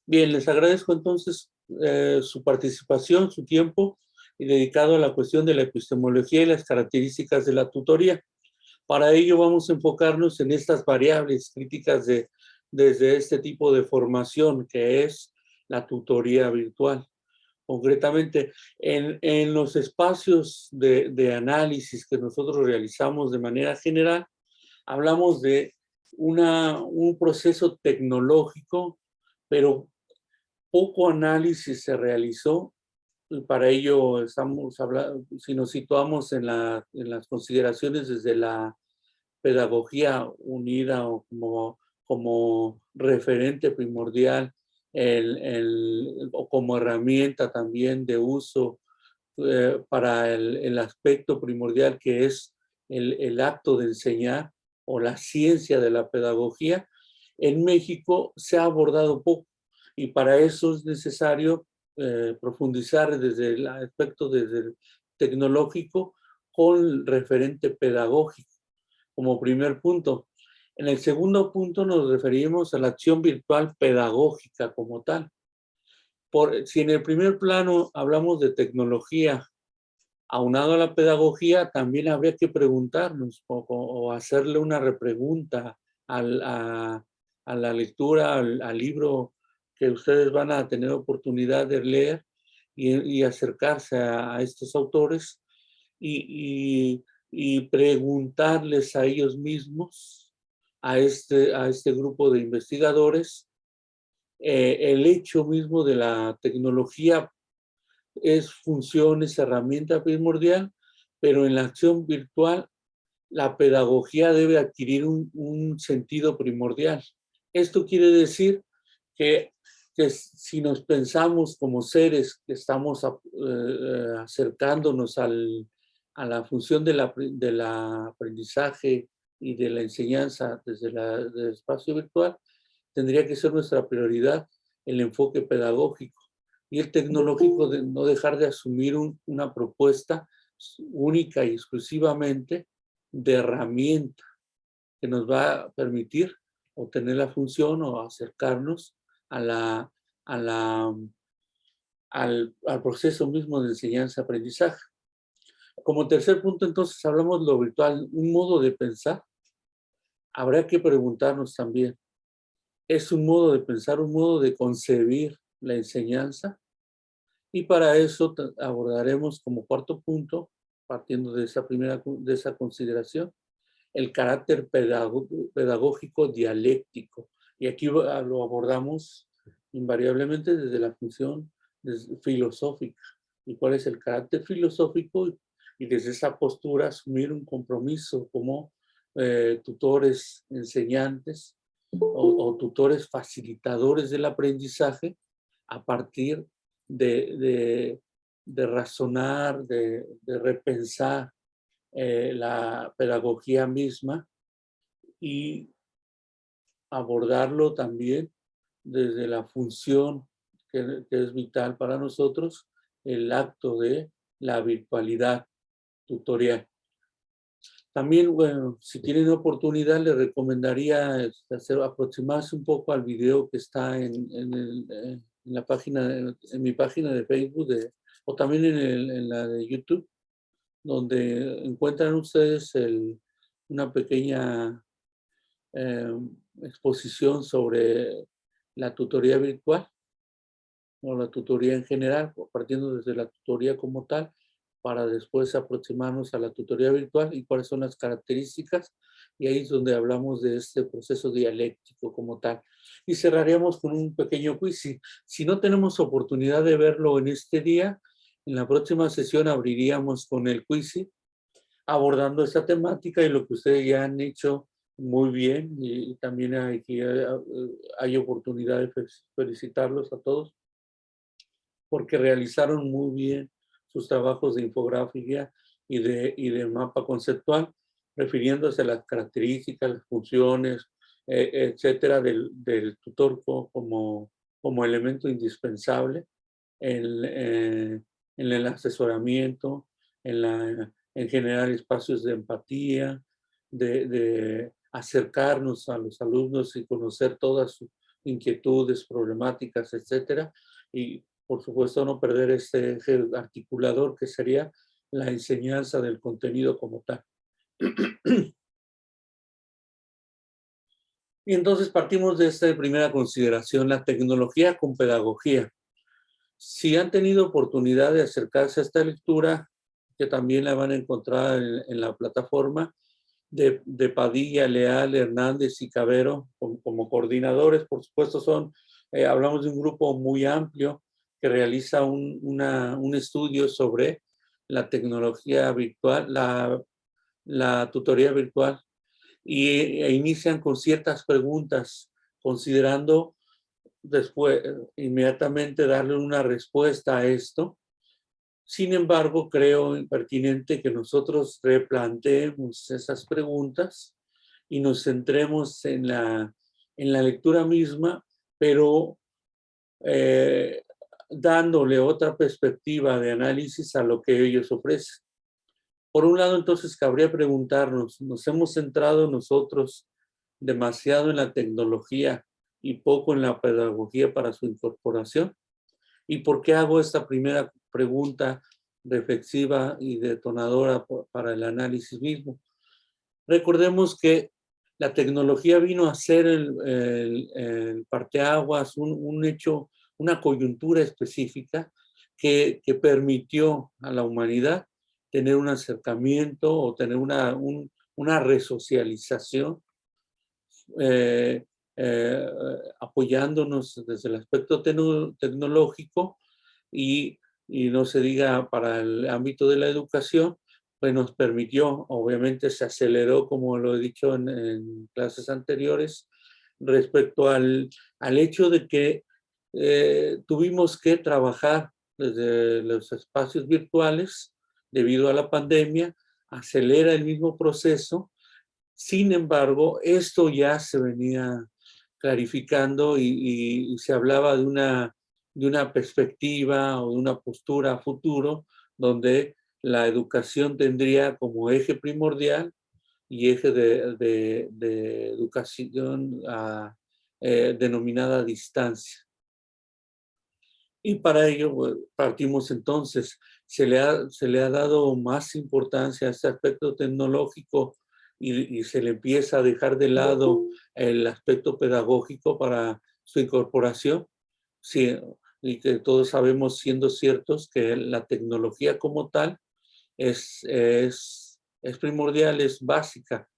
Bien, les agradezco entonces su participación, su tiempo y dedicado a la cuestión de la epistemología y las características de la tutoría. Para ello vamos a enfocarnos en estas variables críticas desde este tipo de formación que es la tutoría virtual. Concretamente, en los espacios de análisis que nosotros realizamos de manera general, hablamos de un proceso tecnológico, pero poco análisis se realizó. Y para ello estamos hablando, si nos situamos en las consideraciones desde la pedagogía unida o como referente primordial o como herramienta también de uso para el aspecto primordial que es el acto de enseñar o la ciencia de la pedagogía, en México se ha abordado poco y para eso es necesario profundizar desde el aspecto desde el tecnológico con referente pedagógico como primer punto. En el segundo punto nos referimos a la acción virtual pedagógica como tal. Si en el primer plano hablamos de tecnología, aunado a la pedagogía, también habría que preguntarnos o hacerle una repregunta a la lectura, al libro que ustedes van a tener oportunidad de leer y acercarse a estos autores y preguntarles a ellos mismos, a este grupo de investigadores, el hecho mismo de la tecnología es función, es herramienta primordial, pero en la acción virtual la pedagogía debe adquirir un sentido primordial. Esto quiere decir que si nos pensamos como seres que estamos acercándonos a la función del aprendizaje y de la enseñanza desde el espacio virtual, tendría que ser nuestra prioridad el enfoque pedagógico y el tecnológico de no dejar de asumir una propuesta única y exclusivamente de herramienta que nos va a permitir obtener la función o acercarnos a al proceso mismo de enseñanza-aprendizaje. Como tercer punto, entonces, hablamos de lo virtual, un modo de pensar. Habrá que preguntarnos también, ¿es un modo de pensar, un modo de concebir la enseñanza? Y para eso abordaremos como cuarto punto, partiendo de esa consideración, el carácter pedagógico dialéctico. Y aquí lo abordamos invariablemente desde la función filosófica. ¿Y cuál es el carácter filosófico? Y desde esa postura asumir un compromiso como tutores enseñantes o tutores facilitadores del aprendizaje a partir de razonar, de repensar la pedagogía misma y abordarlo también desde la función que es vital para nosotros, el acto de la virtualidad tutorial. También, bueno, si tienen oportunidad, les recomendaría aproximarse un poco al video que está en la página, en mi página de Facebook o también en la de YouTube, donde encuentran ustedes una pequeña exposición sobre la tutoría virtual o la tutoría en general, partiendo desde la tutoría como tal, para después aproximarnos a la tutoría virtual y cuáles son las características. Y ahí es donde hablamos de este proceso dialéctico como tal. Y cerraríamos con un pequeño quiz. Si no tenemos oportunidad de verlo en este día, en la próxima sesión abriríamos con el quiz abordando esta temática y lo que ustedes ya han hecho muy bien y también hay oportunidad de felicitarlos a todos porque realizaron muy bien sus trabajos de infografía y de mapa conceptual, refiriéndose a las características, las funciones, etcétera, del tutor como elemento indispensable en el asesoramiento, en generar espacios de empatía, de acercarnos a los alumnos y conocer todas inquietudes, problemáticas, etcétera. Y, por supuesto, no perder este eje articulador que sería la enseñanza del contenido como tal. Y entonces partimos de esta primera consideración, la tecnología con pedagogía. Si han tenido oportunidad de acercarse a esta lectura, que también la van a encontrar en la plataforma, de Padilla, Leal, Hernández y Cabero como coordinadores, por supuesto hablamos de un grupo muy amplio que realiza un estudio sobre la tecnología virtual, la tutoría virtual, e inician con ciertas preguntas, considerando después inmediatamente darle una respuesta a esto. Sin embargo, creo pertinente que nosotros replanteemos esas preguntas y nos centremos en la lectura misma, pero dándole otra perspectiva de análisis a lo que ellos ofrecen. Por un lado, entonces, cabría preguntarnos, ¿nos hemos centrado nosotros demasiado en la tecnología y poco en la pedagogía para su incorporación? ¿Y por qué hago esta primera pregunta reflexiva y detonadora para el análisis mismo? Recordemos que la tecnología vino a ser el parteaguas, un hecho, una coyuntura específica que permitió a la humanidad tener un acercamiento o tener una resocialización eh, eh, apoyándonos desde el aspecto tecnológico y no se diga para el ámbito de la educación, pues nos permitió, obviamente se aceleró, como lo he dicho en clases anteriores, respecto al hecho de que tuvimos que trabajar desde los espacios virtuales debido a la pandemia, acelera el mismo proceso. Sin embargo, esto ya se venía clarificando y se hablaba de una perspectiva o de una postura a futuro donde la educación tendría como eje primordial y eje de educación denominada distancia. Y para ello partimos entonces, se le ha dado más importancia a este aspecto tecnológico y se le empieza a dejar de lado el aspecto pedagógico para su incorporación. Sí, y que todos sabemos, siendo ciertos, que la tecnología como tal es primordial, es básica.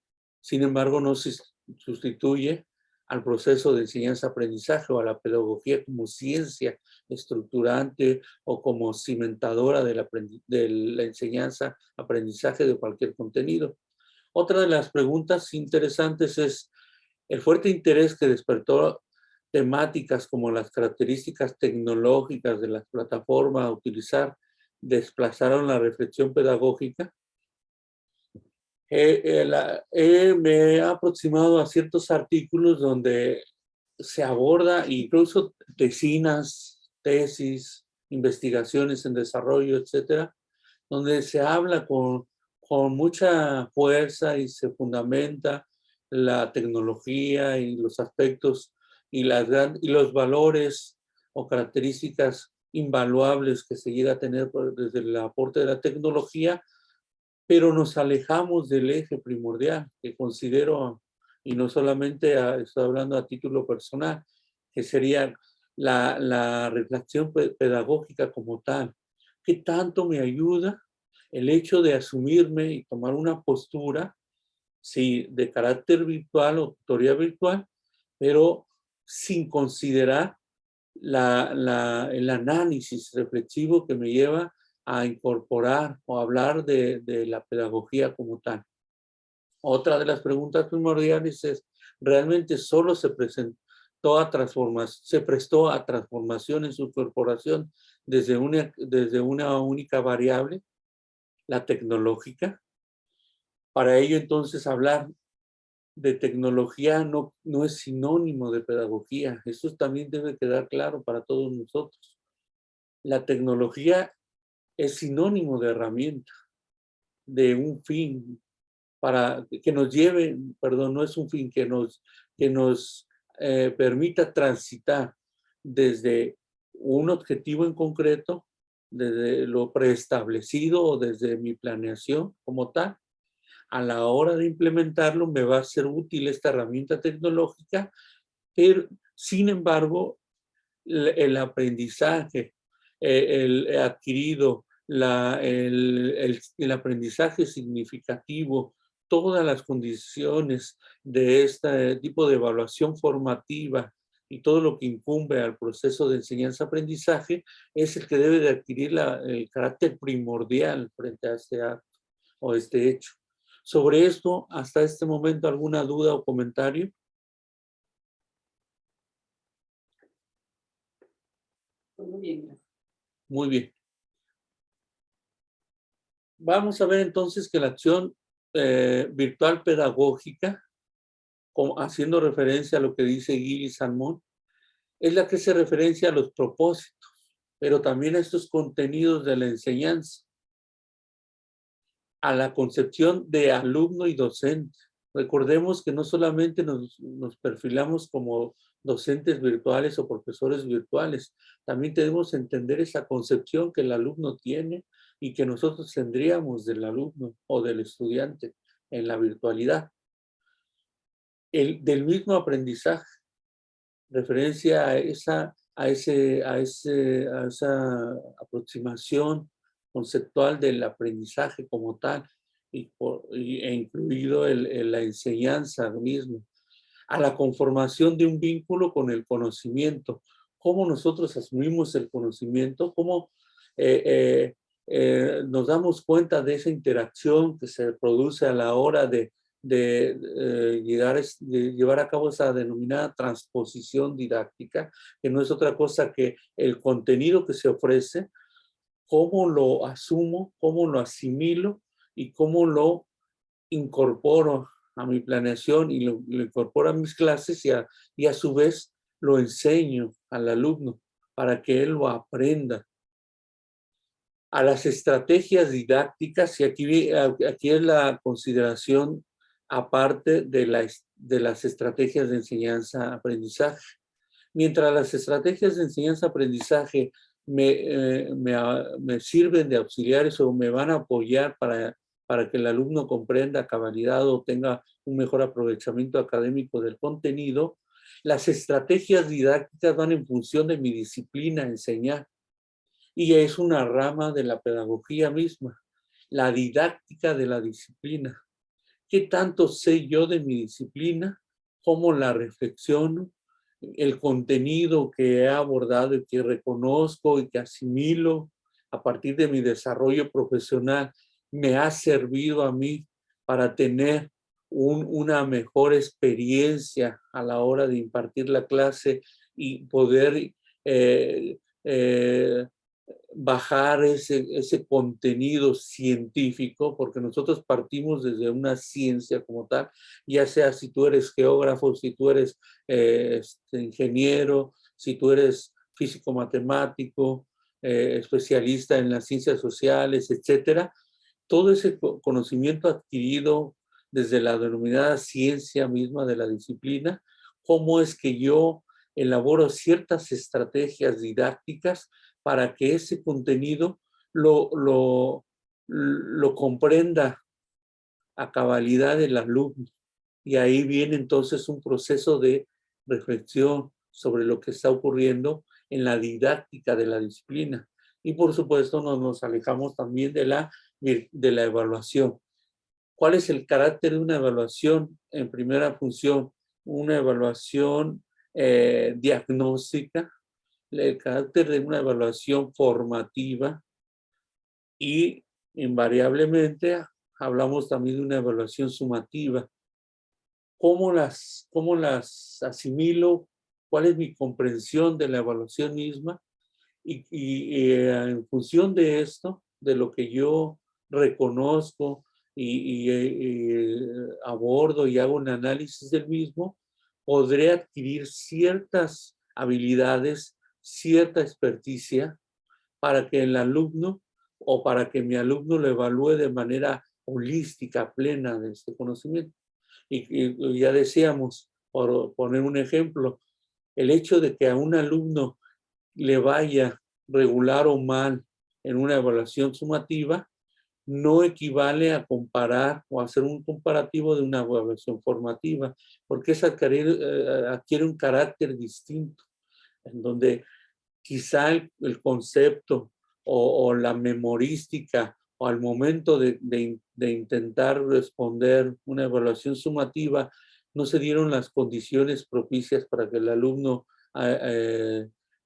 Sin embargo, no se sustituye al proceso de enseñanza-aprendizaje o a la pedagogía como ciencia estructurante o como cimentadora de la enseñanza-aprendizaje de cualquier contenido. Otra de las preguntas interesantes es el fuerte interés que despertó temáticas como las características tecnológicas de las plataformas a utilizar desplazaron la reflexión pedagógica. Me he aproximado a ciertos artículos donde se aborda incluso tesinas, tesis, investigaciones en desarrollo, etcétera, donde se habla con mucha fuerza y se fundamenta la tecnología y los aspectos y los valores o características invaluables que se llega a tener desde el aporte de la tecnología, pero nos alejamos del eje primordial que considero, y no solamente estoy hablando a título personal, que sería la reflexión pedagógica como tal. ¿Qué tanto me ayuda el hecho de asumirme y tomar una postura, sí, de carácter virtual o tutoría virtual, pero sin considerar el análisis reflexivo que me lleva a incorporar o hablar de la pedagogía como tal? Otra de las preguntas primordiales es, ¿realmente solo se prestó a transformación en su corporación desde una única variable, la tecnológica? Para ello, entonces, hablar de tecnología no es sinónimo de pedagogía. Eso también debe quedar claro para todos nosotros. La tecnología es sinónimo de herramienta, de un fin, para que nos lleve, perdón, no es un fin, que nos permita transitar desde un objetivo en concreto, desde lo preestablecido o desde mi planeación como tal. A la hora de implementarlo me va a ser útil esta herramienta tecnológica, pero sin embargo el aprendizaje, el adquirido, el aprendizaje significativo, todas las condiciones de este tipo de evaluación formativa y todo lo que incumbe al proceso de enseñanza-aprendizaje es el que debe de adquirir el carácter primordial frente a este acto o este hecho. Sobre esto, hasta este momento, ¿alguna duda o comentario? Muy bien, gracias. Muy bien. Vamos a ver entonces que la acción virtual pedagógica, haciendo referencia a lo que dice Gil Salmón, es la que se referencia a los propósitos, pero también a estos contenidos de la enseñanza, a la concepción de alumno y docente. Recordemos que no solamente nos perfilamos como docentes virtuales o profesores virtuales, también tenemos que entender esa concepción que el alumno tiene y que nosotros tendríamos del alumno o del estudiante en la virtualidad. Del mismo aprendizaje, referencia a esa aproximación conceptual del aprendizaje como tal, e incluido la enseñanza misma, a la conformación de un vínculo con el conocimiento, cómo nosotros asumimos el conocimiento, cómo nos damos cuenta de esa interacción que se produce a la hora de llevar a cabo esa denominada transposición didáctica, que no es otra cosa que el contenido que se ofrece, cómo lo asumo, cómo lo asimilo y cómo lo incorporo a mi planeación y lo incorporo a mis clases y a su vez lo enseño al alumno para que él lo aprenda. A las estrategias didácticas, y aquí es la consideración aparte de las estrategias de enseñanza-aprendizaje. Mientras las estrategias de enseñanza-aprendizaje me sirven de auxiliares o me van a apoyar para que el alumno comprenda a cabalidad o tenga un mejor aprovechamiento académico del contenido, las estrategias didácticas van en función de mi disciplina enseñar. Y es una rama de la pedagogía misma, la didáctica de la disciplina. ¿Qué tanto sé yo de mi disciplina? ¿Cómo la reflexiono? El contenido que he abordado y que reconozco y que asimilo a partir de mi desarrollo profesional me ha servido a mí para tener una mejor experiencia a la hora de impartir la clase y poder bajar ese contenido científico, porque nosotros partimos desde una ciencia como tal, ya sea si tú eres geógrafo, si tú eres ingeniero, si tú eres físico matemático, especialista en las ciencias sociales, etcétera. Todo ese conocimiento adquirido desde la denominada ciencia misma de la disciplina, cómo es que yo elaboro ciertas estrategias didácticas para que ese contenido lo comprenda a cabalidad el alumno. Y ahí viene entonces un proceso de reflexión sobre lo que está ocurriendo en la didáctica de la disciplina. Y por supuesto nos alejamos también de la evaluación. ¿Cuál es el carácter de una evaluación en primera función? Una evaluación diagnóstica, el carácter de una evaluación formativa y invariablemente hablamos también de una evaluación sumativa. ¿Cómo las asimilo? ¿Cuál es mi comprensión de la evaluación misma? Y en función de esto, de lo que yo reconozco y abordo y hago un análisis del mismo, podré adquirir ciertas habilidades, cierta experticia para que el alumno o para que mi alumno lo evalúe de manera holística, plena de este conocimiento. Y ya decíamos, Por poner un ejemplo, el hecho de que a un alumno le vaya regular o mal en una evaluación sumativa no equivale a comparar o hacer un comparativo de una evaluación formativa, porque adquiere un carácter distinto, en donde quizá el concepto o la memorística o al momento de intentar responder una evaluación sumativa no se dieron las condiciones propicias para que el alumno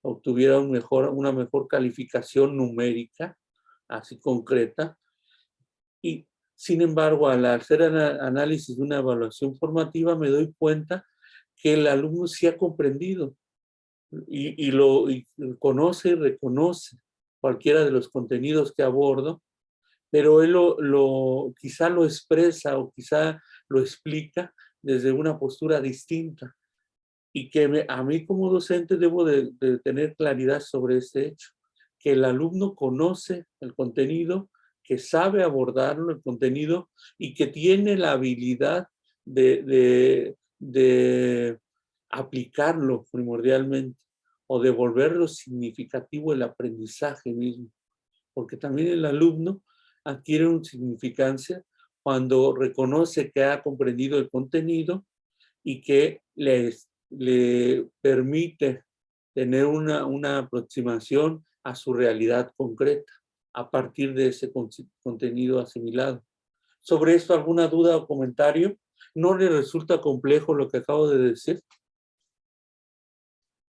obtuviera una mejor calificación numérica, así concreta. Y sin embargo, al hacer análisis de una evaluación formativa, me doy cuenta que el alumno sí ha comprendido y conoce y reconoce cualquiera de los contenidos que abordo, pero él quizá lo expresa o quizá lo explica desde una postura distinta y que a mí como docente debo de tener claridad sobre este hecho, que el alumno conoce el contenido, que sabe abordarlo, el contenido, y que tiene la habilidad de aplicarlo primordialmente o de volverlo significativo el aprendizaje mismo, porque también el alumno adquiere una significancia cuando reconoce que ha comprendido el contenido y que le permite tener una aproximación a su realidad concreta a partir de ese contenido asimilado. ¿Sobre esto alguna duda o comentario? ¿No le resulta complejo lo que acabo de decir?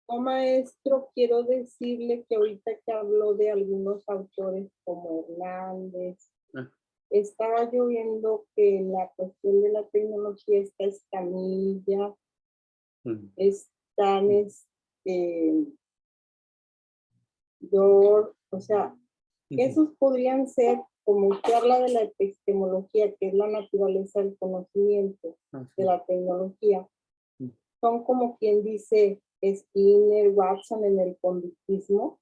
No, maestro, quiero decirle que ahorita que habló de algunos autores como Hernández, estaba yo viendo que en la cuestión de la tecnología está Escamilla, están o sea, esos podrían ser, como que habla de la epistemología, que es la naturaleza del conocimiento, de la tecnología. Son como quien dice Skinner, Watson en el conductismo,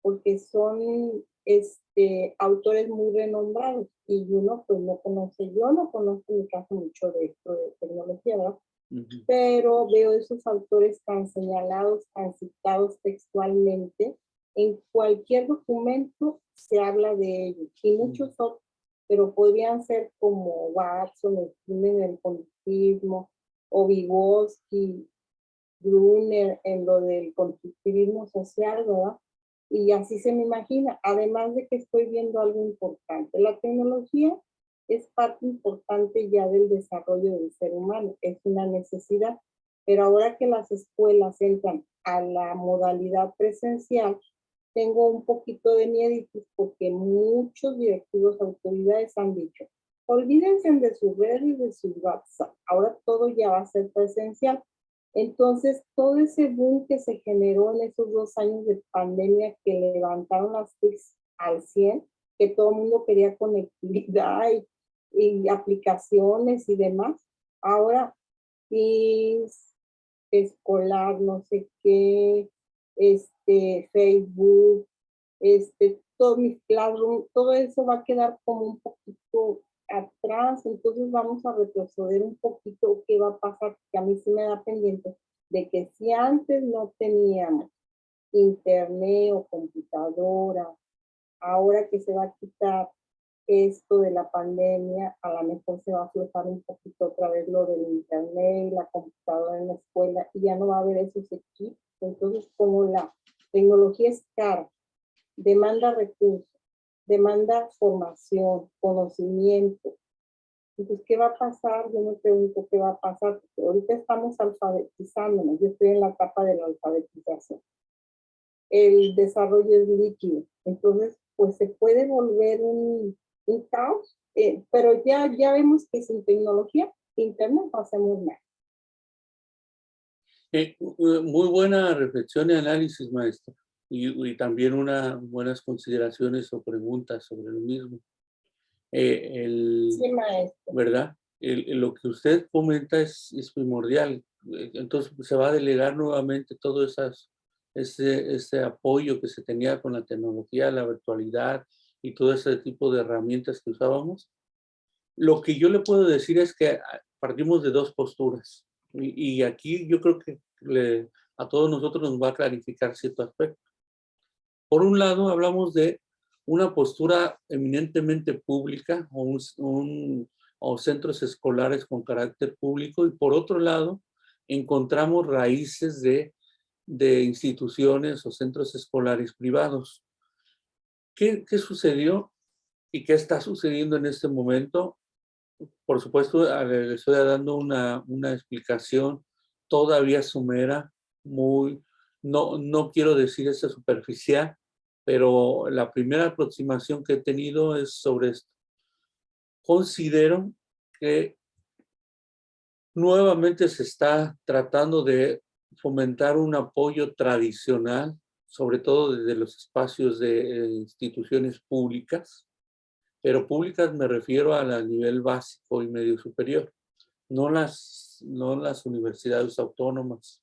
porque son autores muy renombrados y uno pues no conoce, yo no conozco en mi caso mucho de esto de tecnología, ¿verdad? Pero veo esos autores tan señalados, tan citados textualmente, en cualquier documento se habla de ellos y muchos otros, pero podrían ser como Watson, Skinner en el conductismo, o Vygotsky, Brunner en lo del constructivismo social, ¿verdad? Y así se me imagina, además de que estoy viendo algo importante. La tecnología es parte importante ya del desarrollo del ser humano, es una necesidad, pero ahora que las escuelas entran a la modalidad presencial, tengo un poquito de miedo porque muchos directivos, autoridades han dicho, olvídense de sus redes y de sus WhatsApp, ahora todo ya va a ser presencial. Entonces, todo ese boom que se generó en esos 2 años de pandemia que levantaron las TICs al 100, que todo el mundo quería conectividad y aplicaciones y demás, ahora TICs, escolar, no sé qué, Facebook, todo mi Classroom, todo eso va a quedar como un poquito atrás, entonces vamos a retroceder un poquito. ¿Qué va a pasar? Que a mí sí me da pendiente de que si antes no teníamos internet o computadora, ahora que se va a quitar esto de la pandemia, a lo mejor se va a aflojar un poquito otra vez lo del internet y la computadora en la escuela y ya no va a haber esos equipos. Entonces, como la tecnología es cara, demanda recursos, demanda formación, conocimiento. Entonces, ¿qué va a pasar? Yo me pregunto qué va a pasar, porque ahorita estamos alfabetizándonos, yo estoy en la etapa de la alfabetización. El desarrollo es líquido, entonces, pues se puede volver un caos, pero ya vemos que sin tecnología, internet no hacemos nada. Muy buena reflexión y análisis, maestra. Y también buenas consideraciones o preguntas sobre lo mismo. Sí, maestro. ¿Verdad? Lo que usted comenta es primordial. Entonces se va a delegar nuevamente todo ese apoyo que se tenía con la tecnología, la virtualidad y todo ese tipo de herramientas que usábamos. Lo que yo le puedo decir es que partimos de dos posturas. Y aquí yo creo que a todos nosotros nos va a clarificar cierto aspecto. Por un lado, hablamos de una postura eminentemente pública o centros escolares con carácter público, y por otro lado, encontramos raíces de instituciones o centros escolares privados. ¿Qué sucedió y qué está sucediendo en este momento? Por supuesto, le estoy dando una explicación todavía somera, no quiero decir esa superficial, pero la primera aproximación que he tenido es sobre esto. Considero que nuevamente se está tratando de fomentar un apoyo tradicional, sobre todo desde los espacios de instituciones públicas, pero públicas me refiero a nivel básico y medio superior, no las universidades autónomas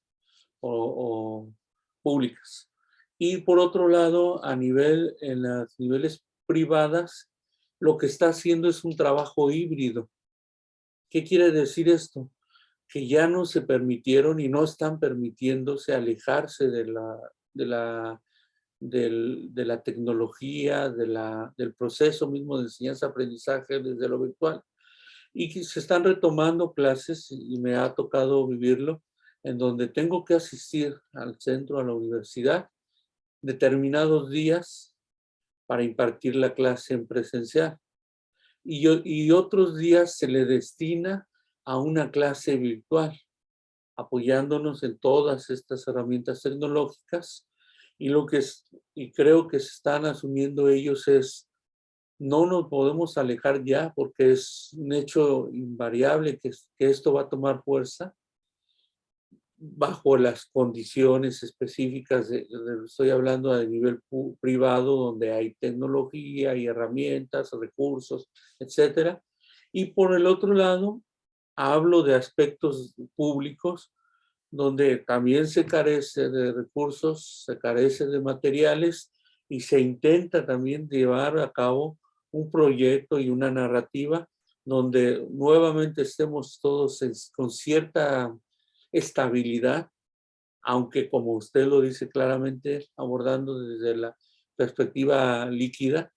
o públicas. Y por otro lado, en las niveles privadas, lo que está haciendo es un trabajo híbrido. ¿Qué quiere decir esto? Que ya no se permitieron y no están permitiéndose alejarse de la tecnología, del proceso mismo de enseñanza-aprendizaje desde lo virtual. Y que se están retomando clases, y me ha tocado vivirlo, en donde tengo que asistir al centro, a la universidad, determinados días para impartir la clase en presencial. Y otros días se le destina a una clase virtual, apoyándonos en todas estas herramientas tecnológicas. Y creo que se están asumiendo ellos es, no nos podemos alejar ya porque es un hecho invariable que esto va a tomar fuerza bajo las condiciones específicas, estoy hablando a nivel privado, donde hay tecnología, hay herramientas, recursos, etcétera. Y por el otro lado, hablo de aspectos públicos, donde también se carece de recursos, se carece de materiales, y se intenta también llevar a cabo un proyecto y una narrativa donde nuevamente estemos todos con cierta estabilidad, aunque como usted lo dice claramente, abordando desde la perspectiva líquida,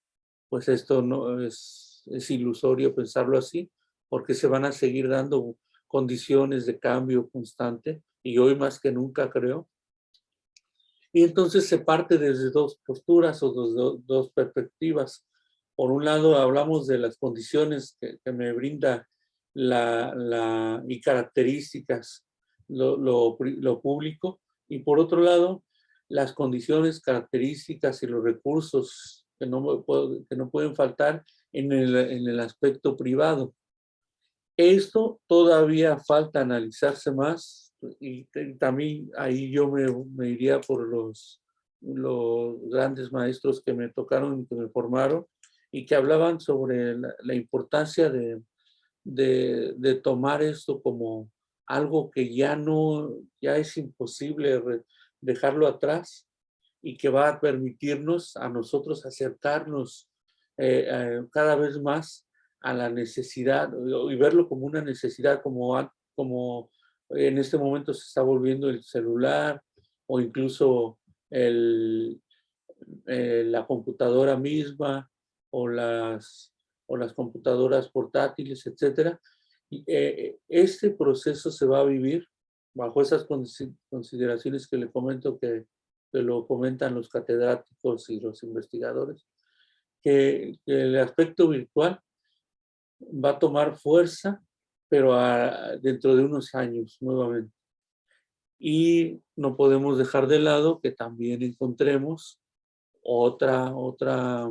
pues esto no es ilusorio pensarlo así, porque se van a seguir dando condiciones de cambio constante, y hoy más que nunca creo. Y entonces se parte desde dos posturas o dos perspectivas. Por un lado, hablamos de las condiciones que me brinda y características lo público, y por otro lado, las condiciones, características y los recursos que no pueden faltar en el aspecto privado. Esto todavía falta analizarse más, y también ahí yo me iría por los grandes maestros que me tocaron y que me formaron, y que hablaban sobre la importancia de tomar esto como algo que ya es imposible dejarlo atrás, y que va a permitirnos a nosotros acercarnos cada vez más a la necesidad, y verlo como una necesidad, como en este momento se está volviendo el celular, o incluso la computadora misma, o las computadoras portátiles, etcétera. Y, este proceso se va a vivir bajo esas consideraciones que le comento, que lo comentan los catedráticos y los investigadores, que el aspecto virtual va a tomar fuerza, pero dentro de unos años nuevamente. Y no podemos dejar de lado que también encontremos otra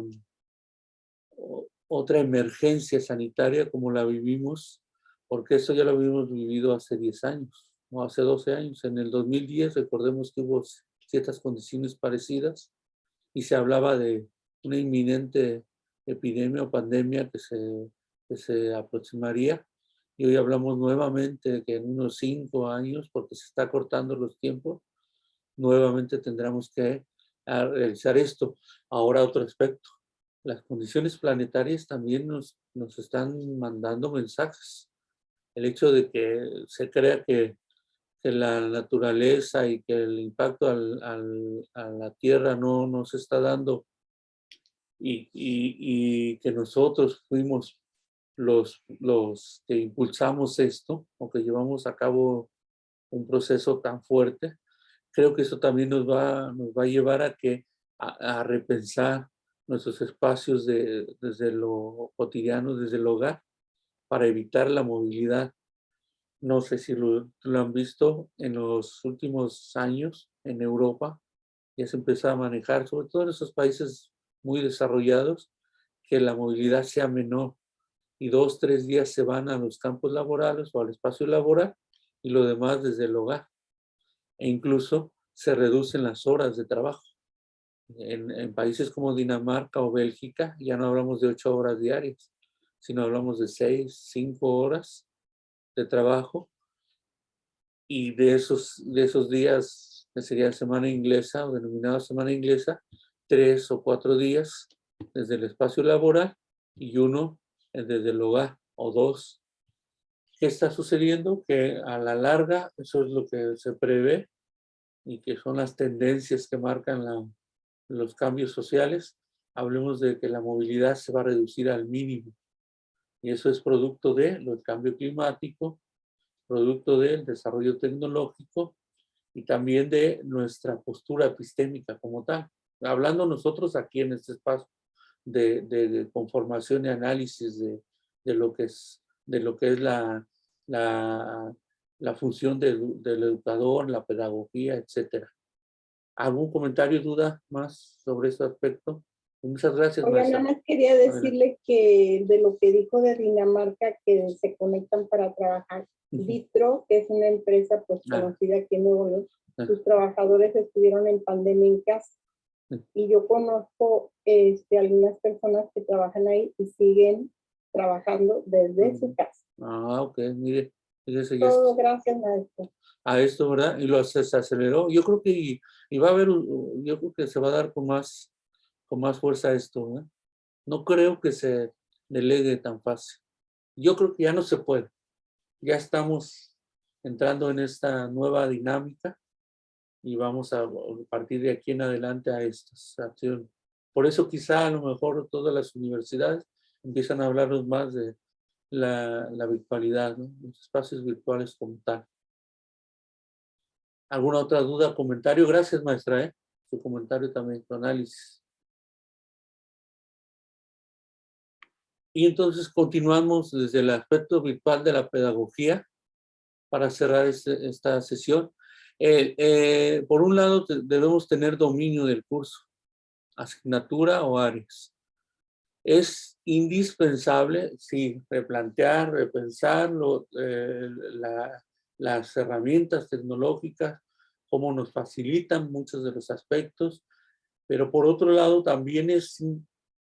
emergencia sanitaria como la vivimos, porque eso ya lo habíamos vivido hace 10 años, o hace 12 años. En el 2010, recordemos que hubo ciertas condiciones parecidas, y se hablaba de una inminente epidemia o pandemia que se aproximaría. Y hoy hablamos nuevamente de que en unos 5 años, porque se está cortando los tiempos, nuevamente tendremos que realizar esto. Ahora, otro aspecto. Las condiciones planetarias también nos están mandando mensajes. El hecho de que se crea que la naturaleza y que el impacto a la tierra no se está dando y que nosotros fuimos los que impulsamos esto o que llevamos a cabo un proceso tan fuerte, creo que eso también nos va a llevar a repensar nuestros espacios desde lo cotidiano, desde el hogar, para evitar la movilidad. No sé si lo han visto en los últimos años en Europa, ya se empezó a manejar, sobre todo en esos países muy desarrollados, que la movilidad sea menor y 2, 3 días se van a los campos laborales o al espacio laboral y lo demás desde el hogar. E incluso se reducen las horas de trabajo. En países como Dinamarca o Bélgica ya no hablamos de 8 horas diarias, sino hablamos de 6, 5 horas de trabajo y de esos días, que sería semana inglesa o denominada semana inglesa, 3 o 4 días desde el espacio laboral y 1 desde el hogar o 2. ¿Qué está sucediendo? Que a la larga, eso es lo que se prevé y que son las tendencias que marcan los cambios sociales, hablemos de que la movilidad se va a reducir al mínimo. Y eso es producto del cambio climático, producto del desarrollo tecnológico y también de nuestra postura epistémica como tal. Hablando nosotros aquí en este espacio de conformación y análisis de lo que es la función del educador, la pedagogía, etcétera. ¿Algún comentario, duda más sobre este aspecto? Muchas gracias, Oiga, maestra. nada más quería decirle que de lo que dijo de Dinamarca, que se conectan para trabajar. Vitro, que es una empresa pues conocida aquí en Nuevo León, sus trabajadores estuvieron en pandemia en casa. Y yo conozco algunas personas que trabajan ahí y siguen trabajando desde su casa. Ah, ok, mire. Todo gracias, maestro. A esto, ¿verdad? Y se aceleró. Yo creo que va a haber, yo creo que se va a dar con más fuerza esto, ¿verdad? No creo que se delegue tan fácil. Yo creo que ya no se puede. Ya estamos entrando en esta nueva dinámica y vamos a partir de aquí en adelante a estas acciones. Por eso quizá a lo mejor todas las universidades empiezan a hablarnos más de la virtualidad, ¿no? Los espacios virtuales como tal. ¿Alguna otra duda, comentario? Gracias, maestra, su comentario también, tu análisis. Y entonces continuamos desde el aspecto virtual de la pedagogía para cerrar esta sesión. Por un lado, debemos tener dominio del curso, asignatura o áreas. Es indispensable, sí, replantear, repensar las herramientas tecnológicas, cómo nos facilitan muchos de los aspectos, pero por otro lado también es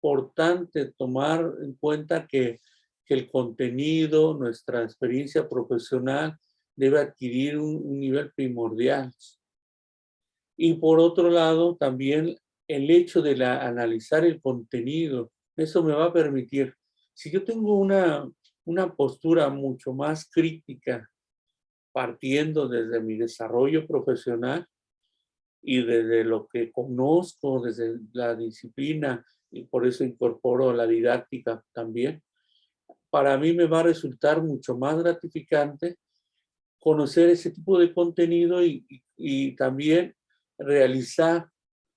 importante tomar en cuenta que el contenido, nuestra experiencia profesional debe adquirir un nivel primordial. Y por otro lado también el hecho de analizar el contenido, eso me va a permitir, si yo tengo una postura mucho más crítica partiendo desde mi desarrollo profesional y desde lo que conozco, desde la disciplina, y por eso incorporo la didáctica también, para mí me va a resultar mucho más gratificante conocer ese tipo de contenido y también realizar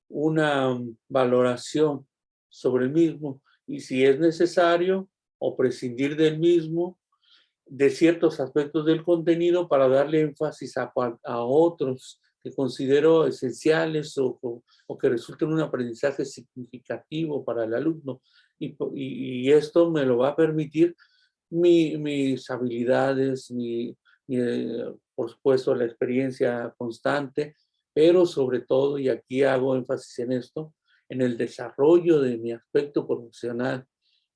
una valoración sobre el mismo y si es necesario o prescindir del mismo, de ciertos aspectos del contenido para darle énfasis a otros que considero esenciales o que resulten un aprendizaje significativo para el alumno. Y esto me lo va a permitir mis habilidades, por supuesto la experiencia constante, pero sobre todo, y aquí hago énfasis en esto, en el desarrollo de mi aspecto profesional,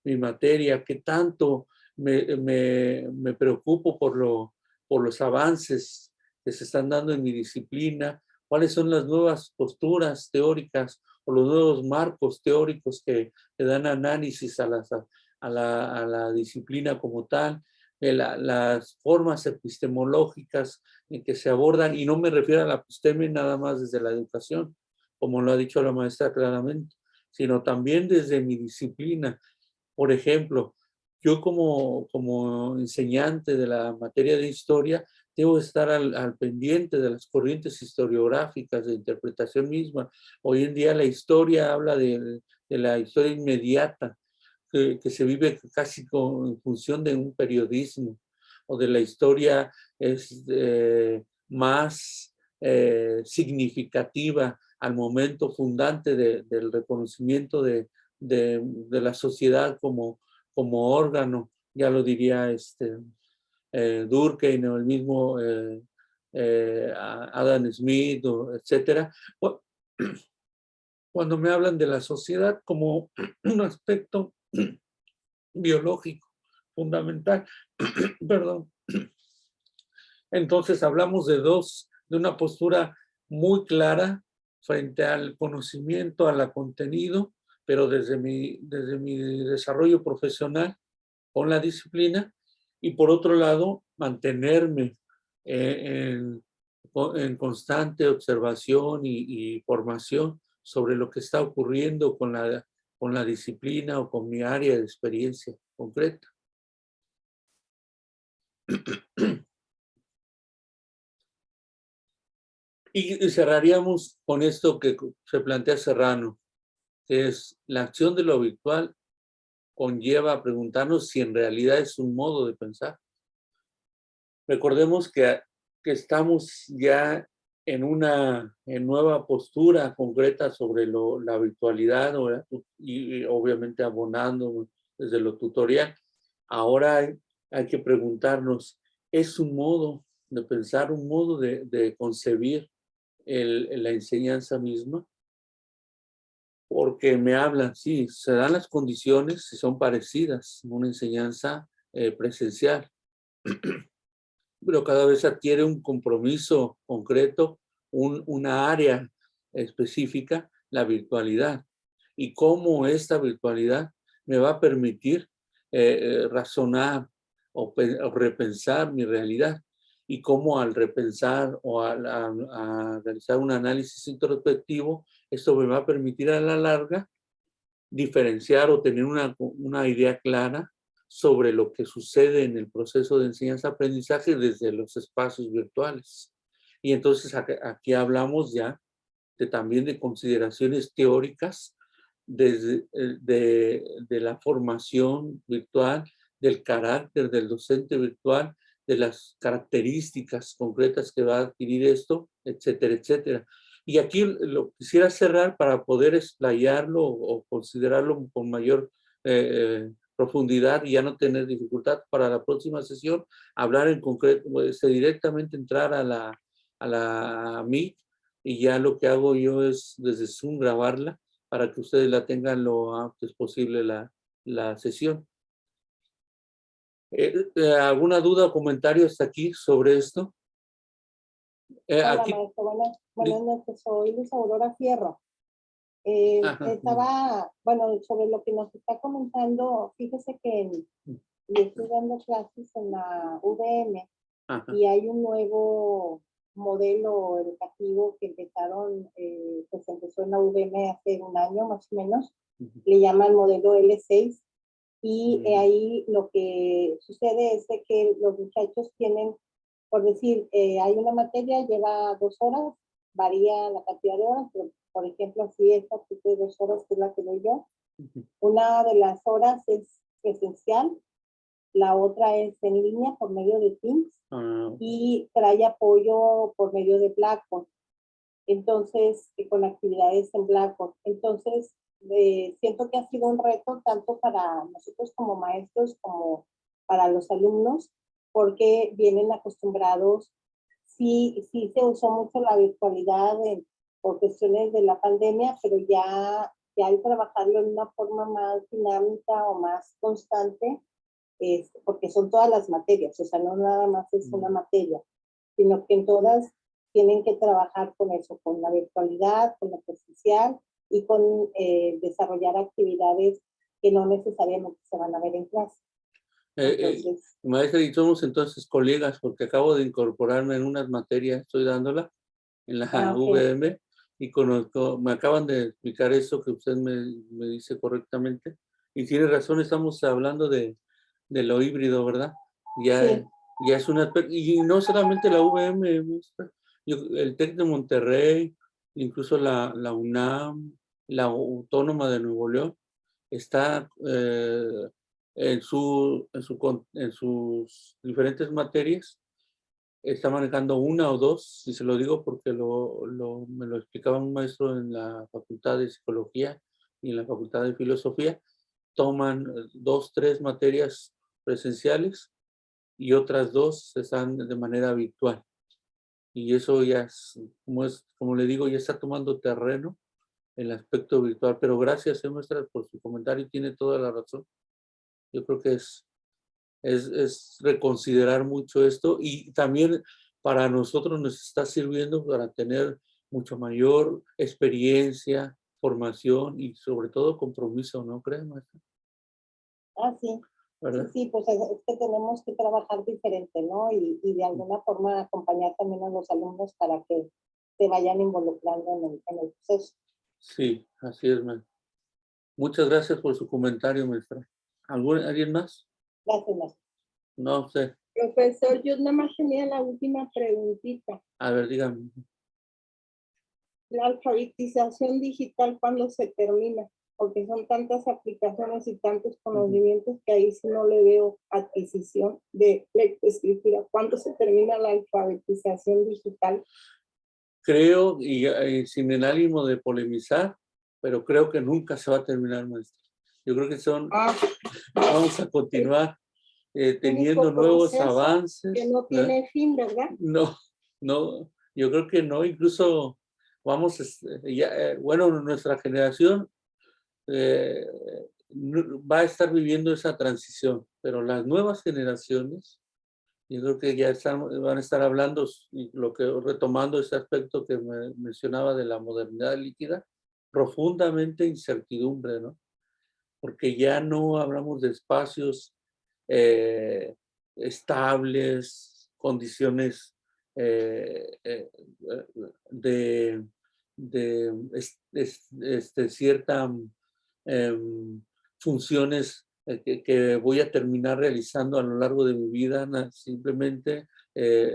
mi materia, que tanto me preocupo por los avances que se están dando en mi disciplina, cuáles son las nuevas posturas teóricas o los nuevos marcos teóricos que dan análisis a la disciplina como tal, las formas epistemológicas en que se abordan, y no me refiero a la episteme nada más desde la educación, como lo ha dicho la maestra claramente, sino también desde mi disciplina. Por ejemplo, yo como enseñante de la materia de historia, debo estar al pendiente de las corrientes historiográficas, de interpretación misma. Hoy en día la historia habla de la historia inmediata, que se vive casi en función de un periodismo, o de la historia más significativa al momento fundante del reconocimiento de la sociedad como órgano, ya lo diría Durkheim o el mismo Adam Smith, etcétera. Cuando me hablan de la sociedad como un aspecto biológico fundamental, perdón. Entonces hablamos de una postura muy clara frente al conocimiento, al contenido, pero desde mi desarrollo profesional con la disciplina, y por otro lado, mantenerme en constante observación y formación sobre lo que está ocurriendo con la disciplina o con mi área de experiencia concreta. Y cerraríamos con esto que se plantea Serrano, que es la acción de lo virtual conlleva a preguntarnos si en realidad es un modo de pensar. Recordemos que estamos ya en una nueva postura concreta sobre la virtualidad, y obviamente abonando desde lo tutorial. Ahora hay que preguntarnos, ¿es un modo de pensar, un modo de concebir la enseñanza misma? Porque me hablan, sí, se dan las condiciones, si son parecidas, una enseñanza presencial, pero cada vez adquiere un compromiso concreto, una área específica, la virtualidad. Y cómo esta virtualidad me va a permitir razonar o repensar mi realidad. Y cómo al repensar o a realizar un análisis introspectivo, esto me va a permitir a la larga diferenciar o tener una idea clara sobre lo que sucede en el proceso de enseñanza-aprendizaje desde los espacios virtuales. Y entonces aquí hablamos ya también de consideraciones teóricas desde de la formación virtual, del carácter del docente virtual, de las características concretas que va a adquirir esto, etcétera, etcétera. Y aquí lo quisiera cerrar para poder explayarlo o considerarlo con mayor profundidad y ya no tener dificultad para la próxima sesión, hablar en concreto, directamente entrar a la Meet, y ya lo que hago yo es desde Zoom grabarla para que ustedes la tengan lo antes posible la sesión. ¿Alguna duda o comentario hasta aquí sobre esto? Hola, Aquí, maestro. Buenas noches. Soy Luz Aurora Fierro. Bueno, sobre lo que nos está comentando, fíjese que yo estoy dando clases en la UVM. Ajá. Y hay un nuevo modelo educativo que empezaron, pues empezó en la UVM hace un año más o menos, le llaman modelo L6, y ahí lo que sucede es de que los muchachos tienen, por decir, hay una materia, lleva 2 horas, varía la cantidad de horas, pero por ejemplo, así esta de 2 horas que es la que doy yo, una de las horas es presencial, la otra es en línea por medio de Teams, y trae apoyo por medio de Blackboard. Entonces, con actividades en Blackboard. Entonces, siento que ha sido un reto tanto para nosotros como maestros como para los alumnos, porque vienen acostumbrados, sí se usó mucho la virtualidad por cuestiones de la pandemia, pero ya hay que trabajarlo en una forma más dinámica o más constante, porque son todas las materias, o sea, no nada más es una materia, sino que en todas tienen que trabajar con eso, con la virtualidad, con lo presencial y con desarrollar actividades que no necesariamente se van a ver en clase. Entonces, Maestra, y somos entonces colegas porque acabo de incorporarme en unas materias, estoy dándola en la ok. VM y conozco, me acaban de explicar eso que usted me dice correctamente y tiene razón, estamos hablando de lo híbrido, ¿verdad? Ya, Sí. ya es una, y no solamente la VM, maestra, el TEC de Monterrey, incluso la UNAM, la Autónoma de Nuevo León, está en sus diferentes materias, está manejando una o dos, y se lo digo porque me lo explicaba un maestro en la Facultad de Psicología y en la Facultad de Filosofía, toman 2, 3 materias presenciales y otras 2 están de manera virtual. Y eso ya como le digo, ya está tomando terreno el aspecto virtual. Pero gracias, maestra, por su comentario, tiene toda la razón. Yo creo que es reconsiderar mucho esto y también para nosotros nos está sirviendo para tener mucho mayor experiencia, formación y sobre todo compromiso, ¿no crees, maestra? Sí. ¿Verdad? Sí, pues es que tenemos que trabajar diferente, ¿no? Y de alguna forma acompañar también a los alumnos para que se vayan involucrando en el proceso. Sí, así es, maestra. Muchas gracias por su comentario, maestra. ¿Alguien más? Gracias, maestro. No sé. Profesor, yo nada más tenía la última preguntita. A ver, dígame. La alfabetización digital, ¿cuándo se termina? Porque son tantas aplicaciones y tantos conocimientos que ahí sí no le veo adquisición de lectoescritura. ¿Cuándo se termina la alfabetización digital? Creo, y sin el ánimo de polemizar, pero creo que nunca se va a terminar, maestra. Yo creo que vamos a continuar teniendo nuevos avances. Que no tiene fin, ¿verdad? No, no, yo creo que no, incluso vamos, bueno, nuestra generación va a estar viviendo esa transición, pero las nuevas generaciones, yo creo que ya van a estar hablando, retomando ese aspecto que me mencionaba de la modernidad líquida, profundamente incertidumbre, ¿no? Porque ya no hablamos de espacios estables, condiciones de, cierta funciones que voy a terminar realizando a lo largo de mi vida. Simplemente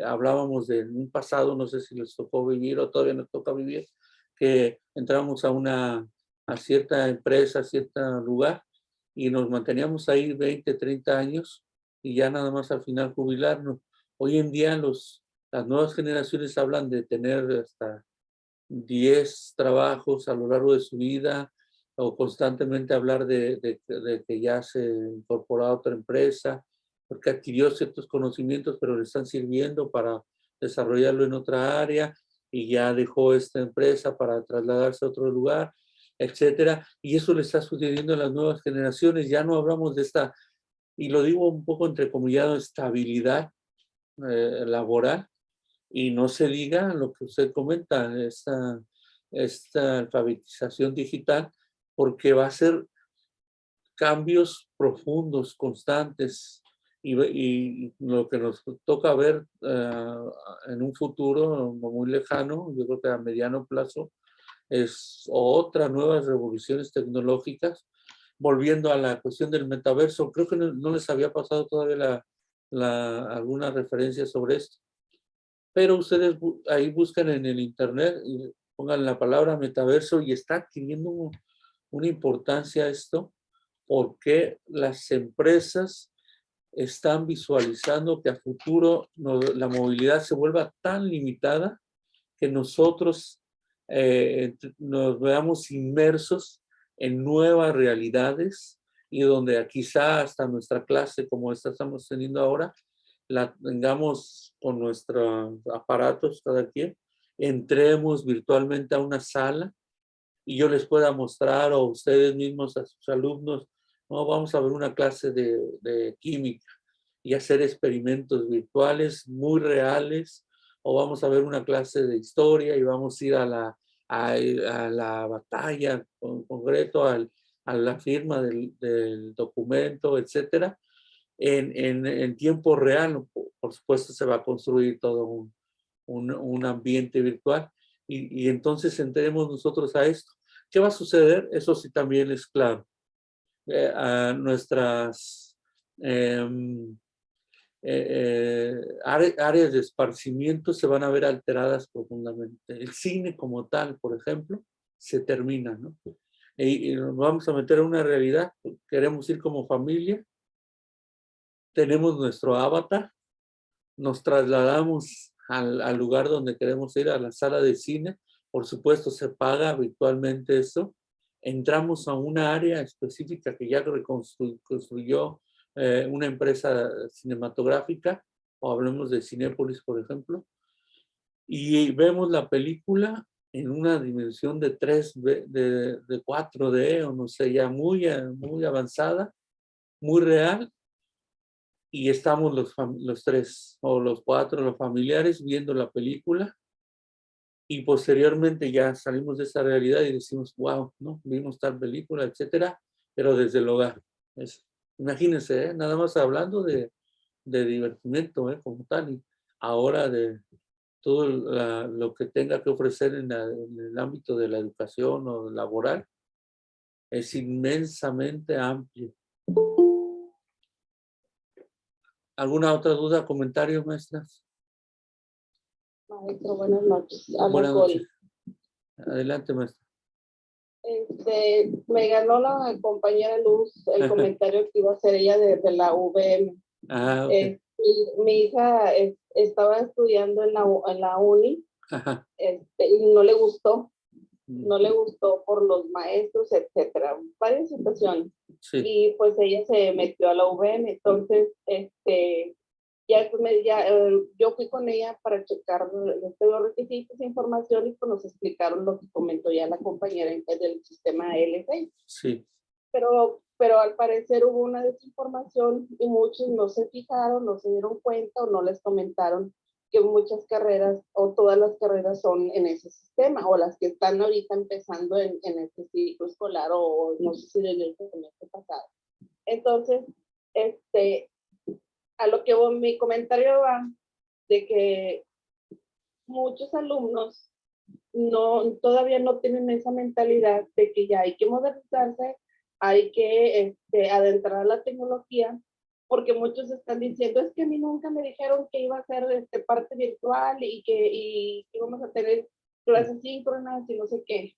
hablábamos de un pasado, no sé si les tocó vivir o todavía nos toca vivir, que entramos a cierta empresa, a cierto lugar, y nos manteníamos ahí 20, 30 años y ya nada más al final jubilarnos. Hoy en día las nuevas generaciones hablan de tener hasta 10 trabajos a lo largo de su vida o constantemente hablar de que ya se incorporó a otra empresa porque adquirió ciertos conocimientos pero le están sirviendo para desarrollarlo en otra área y ya dejó esta empresa para trasladarse a otro lugar, etcétera. Y eso le está sucediendo a las nuevas generaciones. Ya no hablamos de esta, y lo digo un poco entrecomillado, estabilidad laboral, y no se diga lo que usted comenta, esta alfabetización digital, porque va a ser cambios profundos, constantes, y lo que nos toca ver en un futuro no muy lejano, yo creo que a mediano plazo, es otras nuevas revoluciones tecnológicas. Volviendo a la cuestión del metaverso, creo que no les había pasado todavía alguna referencia sobre esto. Pero ustedes ahí buscan en el internet y pongan la palabra metaverso y está adquiriendo una importancia esto porque las empresas están visualizando que a futuro la movilidad se vuelva tan limitada que nosotros nos veamos inmersos en nuevas realidades y donde quizá hasta nuestra clase como esta estamos teniendo ahora la tengamos con nuestros aparatos cada quien, entremos virtualmente a una sala y yo les pueda mostrar o ustedes mismos a sus alumnos, no, vamos a ver una clase de química y hacer experimentos virtuales muy reales, o vamos a ver una clase de historia y vamos a ir a la batalla en concreto, a la firma del documento, etcétera, en tiempo real. Por supuesto, se va a construir todo un ambiente virtual y entonces entremos nosotros a esto. ¿Qué va a suceder? Eso sí también es claro. A nuestras áreas de esparcimiento se van a ver alteradas profundamente. El cine como tal, por ejemplo, se termina, ¿no? Y nos vamos a meter en una realidad. Queremos ir como familia, tenemos nuestro avatar, nos trasladamos al lugar donde queremos ir, a la sala de cine. Por supuesto, se paga virtualmente eso. Entramos a una área específica que ya construyó una empresa cinematográfica, o hablemos de Cinépolis, por ejemplo, y vemos la película en una dimensión de 4D, o no sé, ya muy avanzada, muy real, y estamos los tres o los cuatro, los familiares, viendo la película, y posteriormente ya salimos de esa realidad y decimos, wow, ¿no? Vimos tal película, etcétera, pero desde el hogar. Imagínense, nada más hablando de divertimento, como tal, y ahora de todo lo que tenga que ofrecer en el ámbito de la educación o laboral, es inmensamente amplio. ¿Alguna otra duda, comentario, maestras? Maestro, buenas noches. Buenas noches. Adelante, maestra. Me ganó la compañera Luz el comentario que iba a hacer ella de la UVM. Ah, okay. Mi hija estaba estudiando en la uni y no le gustó. No le gustó por los maestros, etcétera, varias situaciones. Sí. Y pues ella se metió a la UVM. Entonces, yo fui con ella para checar los requisitos de información y pues nos explicaron lo que comentó ya la compañera del sistema L6. Sí. Pero al parecer hubo una desinformación y muchos no se fijaron, no se dieron cuenta o no les comentaron que muchas carreras o todas las carreras son en ese sistema, o las que están ahorita empezando en este ciclo escolar, o no sé si desde el semestre pasado. Entonces, a lo que mi comentario va de que muchos alumnos todavía no tienen esa mentalidad de que ya hay que modernizarse, hay que adentrar a la tecnología, porque muchos están diciendo, es que a mí nunca me dijeron que iba a ser parte virtual y que íbamos a tener clases síncronas y no sé qué,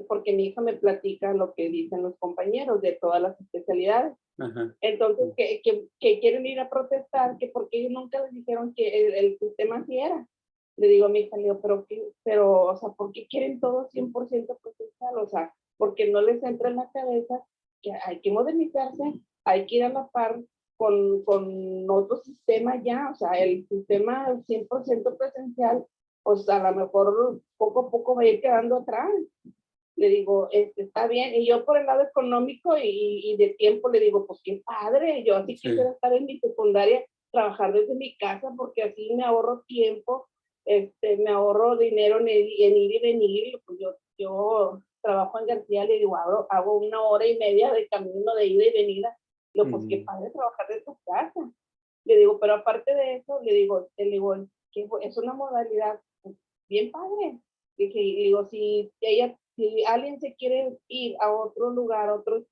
porque mi hija me platica lo que dicen los compañeros de todas las especialidades. Ajá. Entonces, que quieren ir a protestar, que porque ellos nunca les dijeron que el sistema así era. Le digo a mi hija, pero, o sea, ¿por qué quieren todo 100% presencial? O sea, porque no les entra en la cabeza que hay que modernizarse, hay que ir a la par con otro sistema ya, o sea, el sistema 100% presencial, pues a lo mejor poco a poco va a ir quedando atrás. Le digo, está bien, y yo por el lado económico y de tiempo le digo, pues qué padre, yo así quisiera estar en mi secundaria, trabajar desde mi casa, porque así me ahorro tiempo, me ahorro dinero en ir y venir. Pues yo trabajo en García, le digo, hago 1 hora y media de camino de ida y venida. Le digo, pues qué padre trabajar desde tu casa. Le digo, pero aparte de eso, le digo que es una modalidad bien padre. Le digo, si alguien se quiere ir a otro lugar, otro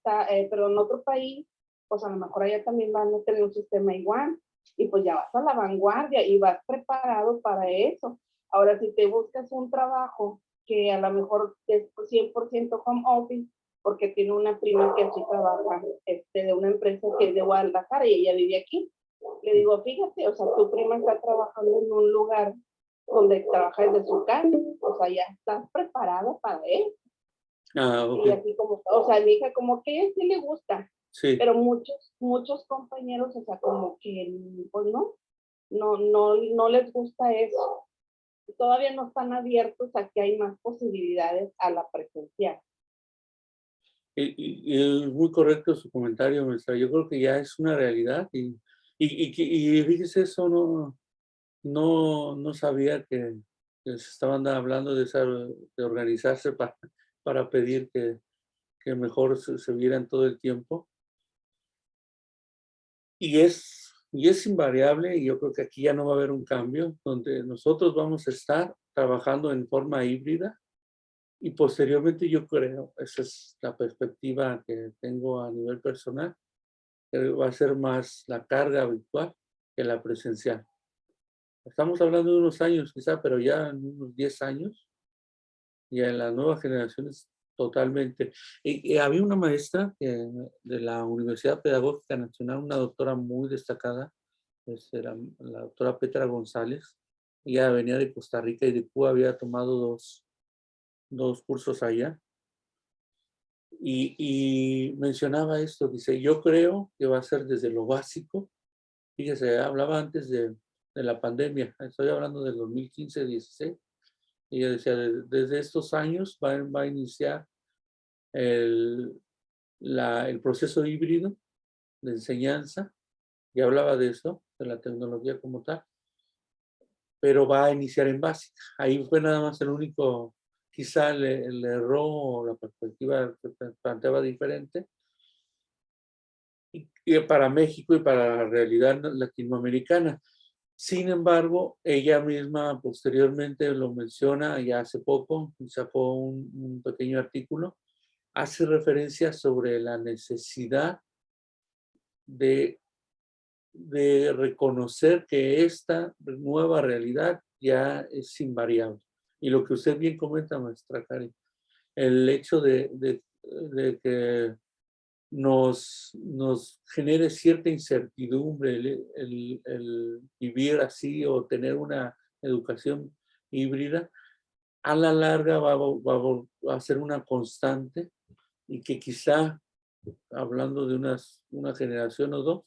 país, pues a lo mejor allá también van a tener un sistema igual. Y pues ya vas a la vanguardia y vas preparado para eso. Ahora, si te buscas un trabajo que a lo mejor es 100% home office, porque tiene una prima que así trabaja de una empresa que es de Guadalajara y ella vive aquí. Le digo, fíjate, o sea, tu prima está trabajando en un lugar donde trabaja desde su casa, o sea, ya estás preparado para él. Ah, okay. Y así como, o sea, mi hija como que a ella sí le gusta, sí. Pero muchos compañeros, o sea, como que, pues no les gusta eso. Todavía no están abiertos a que hay más posibilidades a la presencial. Y es muy correcto su comentario, maestra. Yo creo que ya es una realidad y fíjese, eso no sabía que se estaban hablando de organizarse para pedir que mejor se vieran todo el tiempo. Y es invariable, y yo creo que aquí ya no va a haber un cambio, donde nosotros vamos a estar trabajando en forma híbrida y posteriormente yo creo, esa es la perspectiva que tengo a nivel personal, que va a ser más la carga virtual que la presencial. Estamos hablando de unos años quizá, pero ya en unos 10 años, ya en las nuevas generaciones totalmente. Y había una maestra de la Universidad Pedagógica Nacional, una doctora muy destacada, era la doctora Petra González. Ella venía de Costa Rica y de Cuba, había tomado dos cursos allá. Y mencionaba esto, dice, yo creo que va a ser desde lo básico. Fíjese, hablaba antes de la pandemia, estoy hablando del 2015-16. Y ella decía, desde estos años va a iniciar el proceso híbrido de enseñanza, y hablaba de eso, de la tecnología como tal, pero va a iniciar en básica. Ahí fue nada más el único, quizá el error o la perspectiva que planteaba diferente, y para México y para la realidad latinoamericana. Sin embargo, ella misma posteriormente lo menciona, ya hace poco, sacó un pequeño artículo, hace referencia sobre la necesidad de reconocer que esta nueva realidad ya es invariable. Y lo que usted bien comenta, maestra Karen, el hecho de que nos genere cierta incertidumbre el vivir así o tener una educación híbrida, a la larga va a ser una constante, y que quizá, hablando de una generación o dos,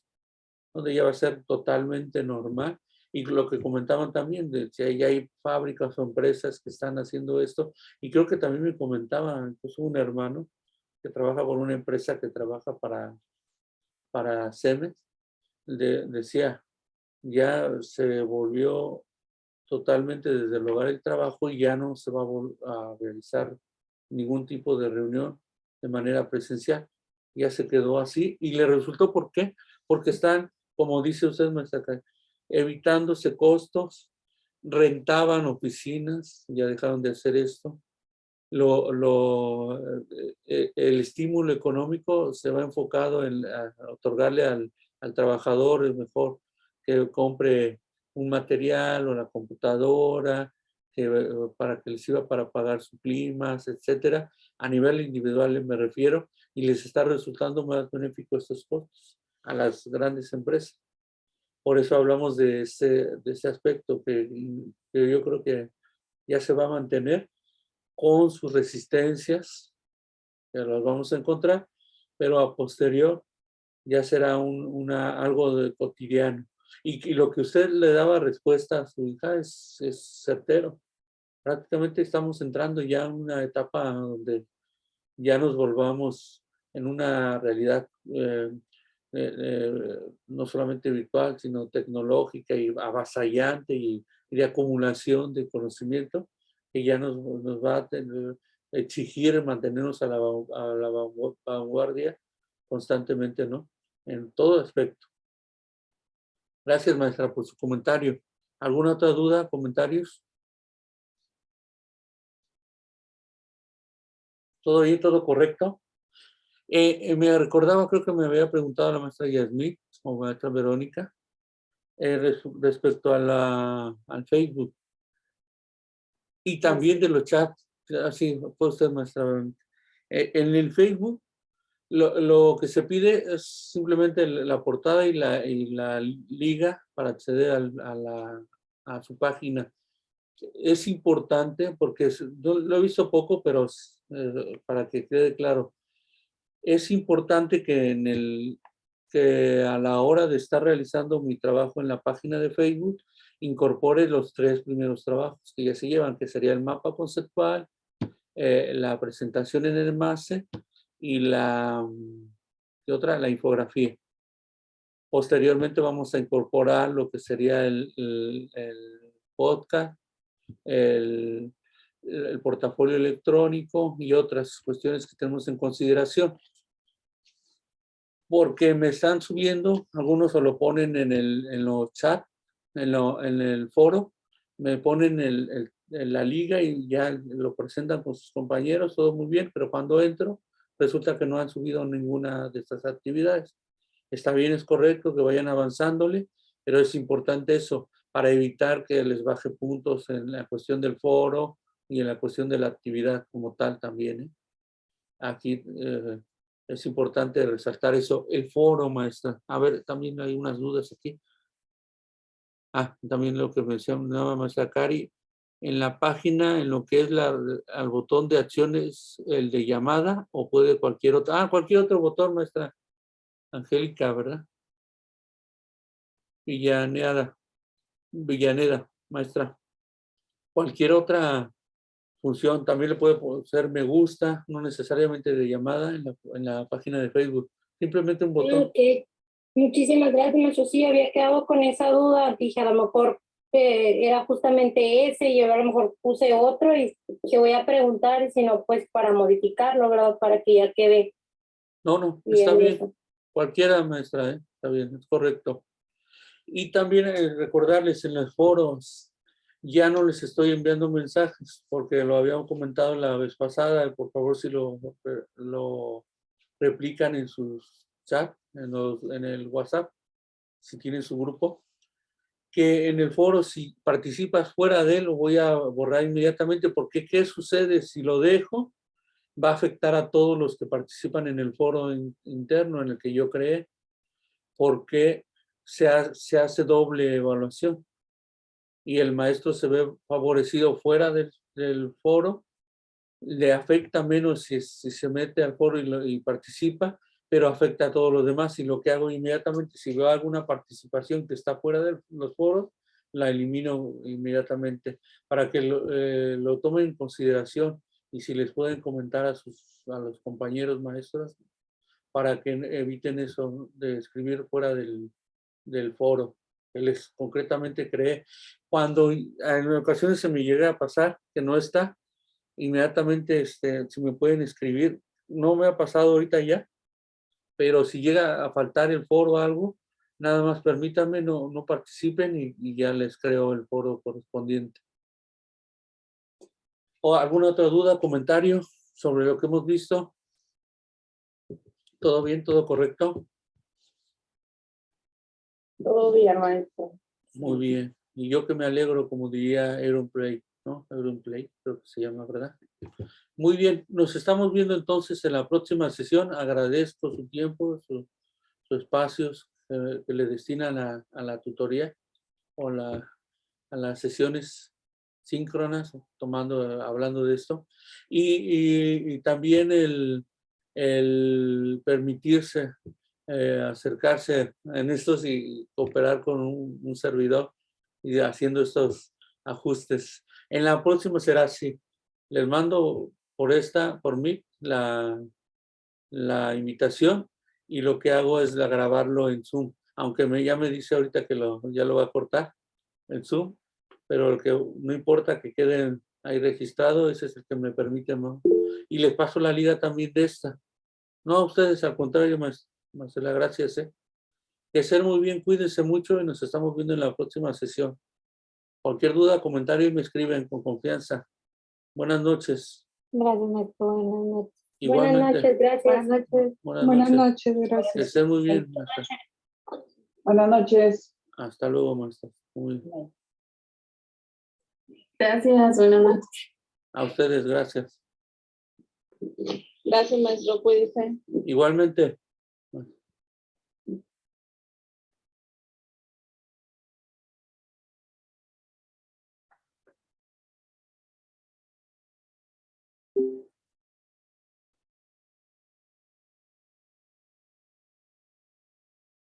donde ya va a ser totalmente normal. Y lo que comentaban también, de que ya hay fábricas o empresas que están haciendo esto, y creo que también me comentaba incluso un hermano que trabaja por una empresa que trabaja para Cemex, decía, ya se volvió totalmente desde el hogar el trabajo y ya no se va a realizar ningún tipo de reunión de manera presencial. Ya se quedó así y le resultó, ¿por qué? Porque están, como dice usted, maestra, evitándose costos, rentaban oficinas, ya dejaron de hacer esto. El estímulo económico se va enfocado en otorgarle al trabajador el mejor que compre un material o la computadora para que les sirva para pagar sus primas, etcétera. A nivel individual me refiero, y les está resultando más benéfico estos costos a las grandes empresas. Por eso hablamos de ese aspecto que yo creo que ya se va a mantener con sus resistencias, que las vamos a encontrar, pero a posterior ya será algo de cotidiano. Y lo que usted le daba respuesta a su hija es certero. Prácticamente estamos entrando ya en una etapa donde ya nos volvamos en una realidad no solamente virtual, sino tecnológica y avasallante y de acumulación de conocimiento, que ya nos va a exigir mantenernos a la vanguardia constantemente, ¿no? En todo aspecto. Gracias, maestra, por su comentario. ¿Alguna otra duda, comentarios? ¿Todo bien, todo correcto? Me recordaba, creo que me había preguntado la maestra Yasmín o maestra Verónica respecto al Facebook y también de los chats. Así, fue usted, maestra Verónica. En el Facebook, lo que se pide es simplemente la portada y la liga para acceder a su página. Es importante porque lo he visto poco, pero para que quede claro, es importante que a la hora de estar realizando mi trabajo en la página de Facebook, incorpore los 3 primeros trabajos que ya se llevan, que sería el mapa conceptual, la presentación en enlace y la infografía. Posteriormente vamos a incorporar lo que sería el podcast, el portafolio electrónico y otras cuestiones que tenemos en consideración. porque me están subiendo, algunos se lo ponen en los chats, en el foro, me ponen en la liga y ya lo presentan con sus compañeros, todo muy bien, pero cuando entro, resulta que no han subido ninguna de estas actividades. Está bien, es correcto que vayan avanzándole, pero es importante eso, para evitar que les baje puntos en la cuestión del foro y en la cuestión de la actividad como tal también, ¿eh? Aquí es importante resaltar eso. El foro, maestra. A ver, también hay unas dudas aquí. También lo que mencionaba maestra Cari. En la página, en lo que es al botón de acciones, el de llamada, o puede cualquier otro. Cualquier otro botón, maestra Angélica, ¿verdad? Villaneda, maestra. Cualquier otra función, también le puede ser me gusta, no necesariamente de llamada en la página de Facebook. Simplemente un botón. Okay. Muchísimas gracias, maestro. Sí, había quedado con esa duda. Dije, a lo mejor era justamente ese y yo a lo mejor puse otro y que voy a preguntar, y si no, pues para modificarlo, ¿verdad? Para que ya quede. No, está bien. Eso. Cualquiera, maestra, ¿eh? Está bien, es correcto. Y también recordarles en los foros, ya no les estoy enviando mensajes, porque lo habíamos comentado la vez pasada, por favor si lo replican en sus chats, en el WhatsApp, si tienen su grupo, que en el foro si participas fuera de él lo voy a borrar inmediatamente, porque ¿qué sucede si lo dejo? Va a afectar a todos los que participan en el foro interno en el que yo creé, porque se hace doble evaluación y el maestro se ve favorecido fuera del foro, le afecta menos si se mete al foro y participa, pero afecta a todos los demás. Y lo que hago inmediatamente, si veo alguna participación que está fuera de los foros, la elimino inmediatamente para que lo tomen en consideración y si les pueden comentar a los compañeros maestros para que eviten eso de escribir fuera del foro que les concretamente creé. Cuando en ocasiones se me llega a pasar que no está, inmediatamente si me pueden escribir, no me ha pasado ahorita ya, pero si llega a faltar el foro o algo, nada más permítanme, no participen y ya les creo el foro correspondiente. ¿O alguna otra duda, comentario sobre lo que hemos visto? ¿Todo bien? ¿Todo correcto? Todo bien, maestro. Muy bien. Y yo que me alegro, como diría Auronplay, ¿no? Auronplay, creo que se llama, ¿verdad? Muy bien. Nos estamos viendo entonces en la próxima sesión. Agradezco su tiempo, sus espacios que le destinan a la tutoría o a las sesiones síncronas, hablando de esto. Y también el permitirse acercarse en estos y cooperar con un servidor y haciendo estos ajustes. En la próxima será así. Les mando por mí la invitación y lo que hago es grabarlo en Zoom. Aunque ya me dice ahorita que ya lo va a cortar en Zoom, pero el que no importa que quede ahí registrado, ese es el que me permite, ¿no? Y les paso la liga también de esta. No a ustedes, al contrario, Marcela, gracias. Que estén muy bien, cuídense mucho y nos estamos viendo en la próxima sesión. Cualquier duda, comentario, me escriben con confianza. Buenas noches. Gracias, maestro. Buenas noches. Igualmente. Buenas noches, gracias. Buenas noches, Que gracias. estén muy bien, maestra. Buenas noches. Hasta luego, maestra. Muy bien. Gracias, buenas noches. A ustedes, gracias. Gracias, maestro. Cuídese. Igualmente.